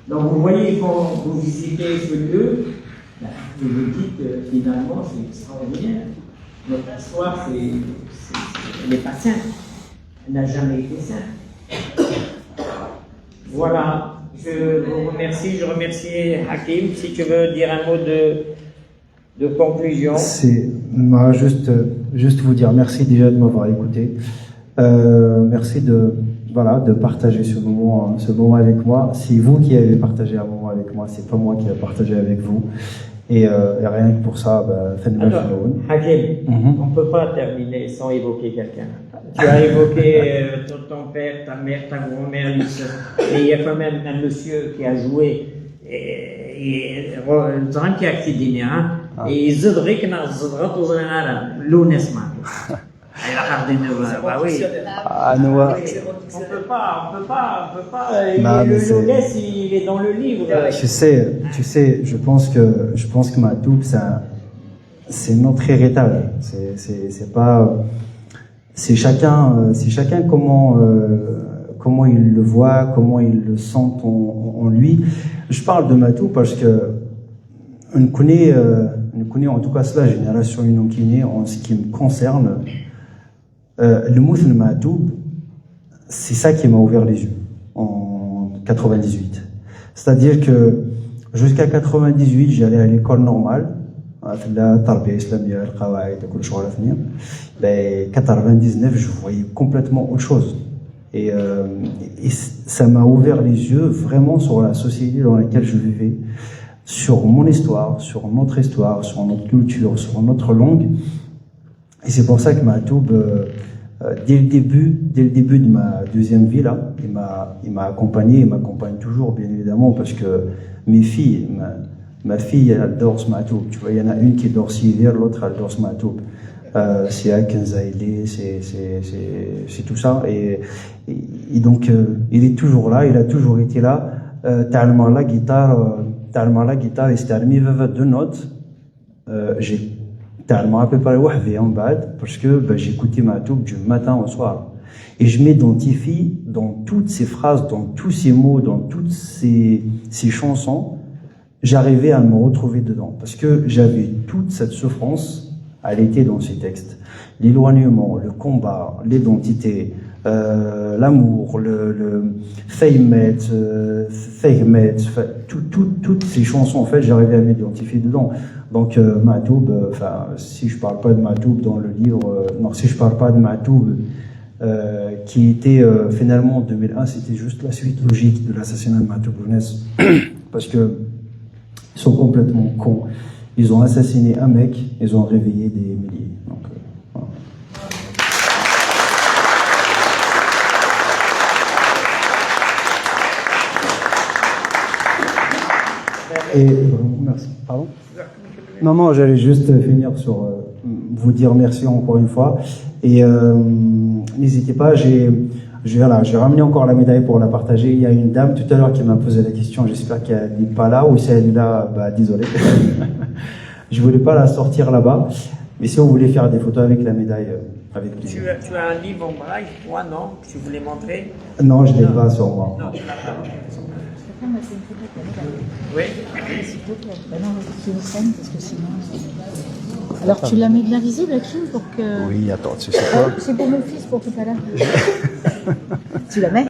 Donc vous voyez, quand vous visitez ce lieu, vous vous dites finalement c'est extraordinaire. Notre histoire, elle n'est pas simple. Elle n'a jamais été simple. Voilà, je vous remercie. Je remercie Hakim. Si tu veux dire un mot de conclusion. Juste vous dire merci déjà de m'avoir écouté. Merci de partager ce moment avec moi. C'est vous qui avez partagé un moment avec moi, c'est pas moi qui ai partagé avec vous. Et rien que pour ça, alors, Hakim, on ne peut pas terminer sans évoquer quelqu'un. Tu as évoqué ton père, ta mère, ta grand-mère, mais il y a quand même un monsieur qui a joué et on peut pas. Le il est dans le livre. Tu sais, je pense que Matoub, c'est notre héritage. C'est pas, c'est chacun comment il le voit, comment il le sent en lui. Je parle de Matoub parce que on connaît en tout cas la génération Inokine en ce qui me concerne. Le mot de Matoub, c'est ça qui m'a ouvert les yeux en 98. C'est-à-dire que jusqu'à 98, j'allais à l'école normale, la tarbia islamia, le qawaïd, tout ce qu'on a fait. Ben 99, je voyais complètement autre chose. Et ça m'a ouvert les yeux vraiment sur la société dans laquelle je vivais, sur mon histoire, sur notre culture, sur notre langue. Et c'est pour ça que Matoub, dès le début de ma deuxième vie là, il m'a accompagné, il m'accompagne toujours bien évidemment parce que mes filles Ma fille, elle adore ce Matoub. Tu vois, il y en a une qui dort Sivir, l'autre, elle dort ce Matoub. C'est Akenzaïli, c'est tout ça. Et donc, il est toujours là, il a toujours été là. T'as la guitare, et c'était armé avec 2 notes. J'ai tellement préparé en bad parce que j'écoutais Matoub du matin au soir. Et je m'identifie dans toutes ces phrases, dans tous ces mots, dans toutes ces chansons. J'arrivais à me retrouver dedans parce que j'avais toute cette souffrance, elle était dans ces textes. L'éloignement, le combat, l'identité, l'amour, le Faymet, toutes ces chansons, en fait, j'arrivais à m'identifier dedans. Donc, Matoub, si je parle pas de Matoub dans le livre, si je parle pas de Matoub, qui était finalement en 2001, c'était juste la suite logique de l'assassinat de Matoub Lounès, parce que ils sont complètement cons. Ils ont assassiné un mec, ils ont réveillé des milliers. Donc, voilà. Et merci. Pardon? Non, j'allais juste finir sur vous dire merci encore une fois. Et n'hésitez pas, j'ai ramené encore la médaille pour la partager. Il y a une dame tout à l'heure qui m'a posé la question, j'espère qu'elle n'est pas là, ou si elle est là, désolé. Je voulais pas la sortir là-bas, mais si on voulait faire des photos avec la médaille, avec plaisir. Tu as un livre en braille, moi non, que tu voulais montrer? Non, je ne l'ai pas sur moi. Non, oui. S'il te plaît. Non, tu le scène parce que sinon. Alors tu la mets bien visible, Hakim, pour que. Oui, attends, tu sais quoi? C'est pour mon fils pour tout à l'heure. Tu la mets?